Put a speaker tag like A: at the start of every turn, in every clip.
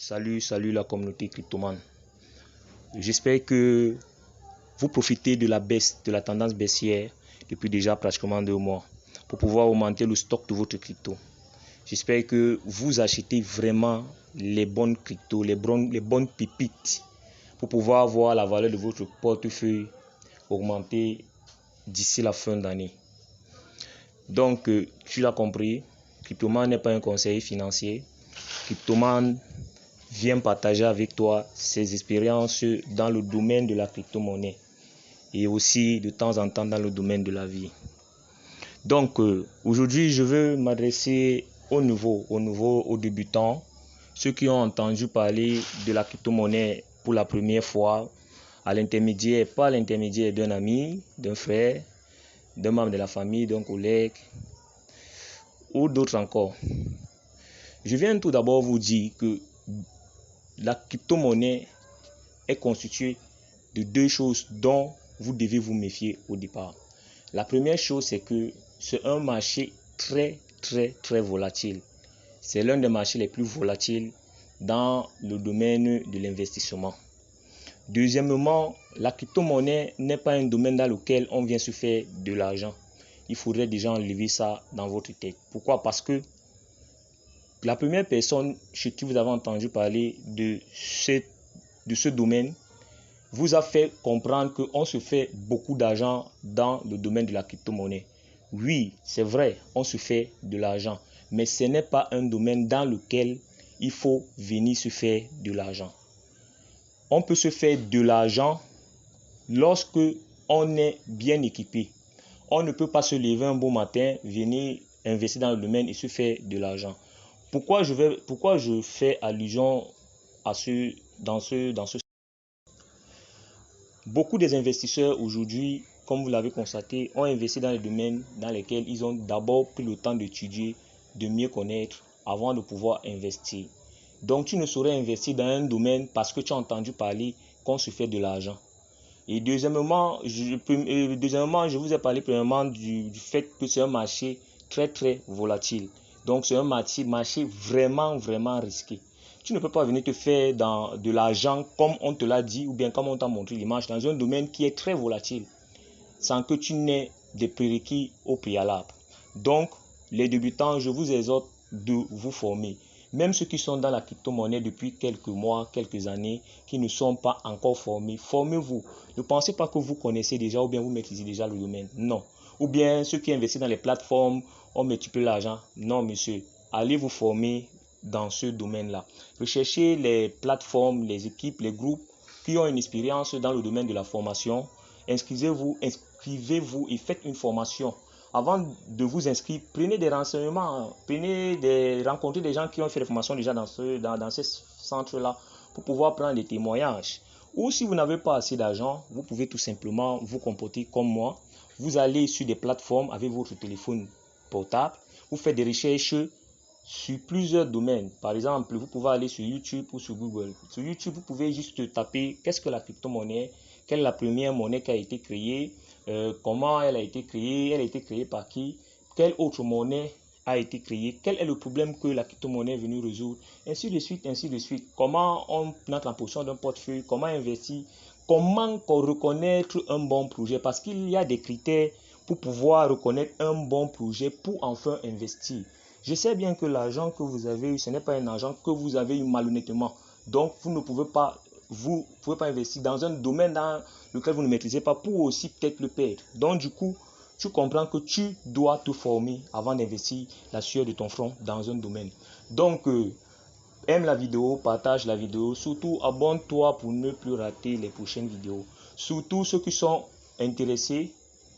A: Salut la communauté cryptomane. J'espère que vous profitez de la baisse, de la tendance baissière depuis déjà pratiquement 2 mois pour pouvoir augmenter le stock de votre crypto. J'espère que vous achetez vraiment les bonnes cryptos, les bonnes pépites pour pouvoir voir la valeur de votre portefeuille augmenter d'ici la fin d'année. Donc, tu l'as compris, Cryptoman n'est pas un conseiller financier. Cryptoman vient partager avec toi ses expériences dans le domaine de la crypto-monnaie et aussi de temps en temps dans le domaine de la vie. Donc, aujourd'hui, je veux m'adresser aux débutants, ceux qui ont entendu parler de la crypto-monnaie pour la première fois, pas à l'intermédiaire d'un ami, d'un frère, d'un membre de la famille, d'un collègue ou d'autres encore. Je viens tout d'abord vous dire que la crypto-monnaie est constituée de 2 choses dont vous devez vous méfier au départ. La première chose, c'est que c'est un marché très volatile. C'est l'un des marchés les plus volatiles dans le domaine de l'investissement. Deuxièmement, la crypto-monnaie n'est pas un domaine dans lequel on vient se faire de l'argent. Il faudrait déjà enlever ça dans votre tête. Pourquoi? Parce que la première personne chez qui vous avez entendu parler de ce domaine vous a fait comprendre qu'on se fait beaucoup d'argent dans le domaine de la crypto-monnaie. Oui, c'est vrai, on se fait de l'argent, mais ce n'est pas un domaine dans lequel il faut venir se faire de l'argent. On peut se faire de l'argent lorsque on est bien équipé. On ne peut pas se lever un beau matin, venir investir dans le domaine et se faire de l'argent. Pourquoi je fais allusion à dans ce Beaucoup des investisseurs aujourd'hui, comme vous l'avez constaté, ont investi dans les domaines dans lesquels ils ont d'abord pris le temps d'étudier, de mieux connaître avant de pouvoir investir. Donc tu ne saurais investir dans un domaine parce que tu as entendu parler qu'on se fait de l'argent. Et deuxièmement, je vous ai parlé premièrement du fait que c'est un marché très volatile. Donc c'est un marché vraiment risqué. Tu ne peux pas venir te faire de l'argent comme on te l'a dit ou bien comme on t'a montré l'image dans un domaine qui est très volatile sans que tu n'aies des prérequis au préalable. Donc, les débutants, je vous exhorte de vous former. Même ceux qui sont dans la crypto-monnaie depuis quelques mois, quelques années, qui ne sont pas encore formés, formez-vous. Ne pensez pas que vous connaissez déjà ou bien vous maîtrisez déjà le domaine. Non. Ou bien ceux qui investissent dans les plateformes ont multiplié l'argent. Non, monsieur. Allez vous former dans ce domaine-là. Recherchez les plateformes, les équipes, les groupes qui ont une expérience dans le domaine de la formation. Inscrivez-vous et faites une formation. Avant de vous inscrire, prenez des renseignements, rencontrez des gens qui ont fait des formations déjà dans ces centres-là pour pouvoir prendre des témoignages. Ou si vous n'avez pas assez d'argent, vous pouvez tout simplement vous comporter comme moi. Vous allez sur des plateformes avec votre téléphone portable, vous faites des recherches sur plusieurs domaines. Par exemple, vous pouvez aller sur YouTube ou sur Google. Sur YouTube, vous pouvez juste taper qu'est-ce que la crypto-monnaie, quelle est la première monnaie qui a été créée, comment elle a été créée par qui, quelle autre monnaie a été créée, quel est le problème que la crypto-monnaie est venue résoudre, ainsi de suite. Comment on entre en possession d'un portefeuille, comment investir, comment reconnaître un bon projet, parce qu'il y a des critères pour pouvoir reconnaître un bon projet pour enfin investir. Je sais bien que l'argent que vous avez eu, ce n'est pas un argent que vous avez eu malhonnêtement. Donc, vous ne pouvez pas investir dans un domaine dans lequel vous ne maîtrisez pas pour aussi peut-être le perdre. Donc, du coup, tu comprends que tu dois te former avant d'investir la sueur de ton front dans un domaine. Donc, aime la vidéo, partage la vidéo. Surtout, abonne-toi pour ne plus rater les prochaines vidéos. Surtout ceux qui sont intéressés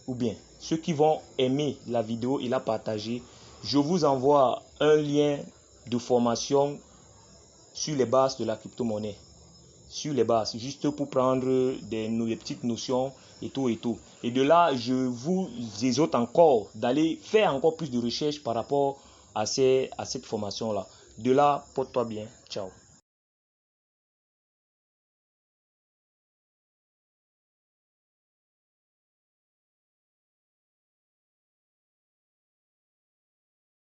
A: ou bien ceux qui vont aimer la vidéo et la partager. Je vous envoie un lien de formation sur les bases de la crypto-monnaie. Sur les bases, juste pour prendre des petites notions et tout. Et de là, je vous exhorte encore d'aller faire encore plus de recherches par rapport à cette formation-là. De là, porte-toi bien. Ciao.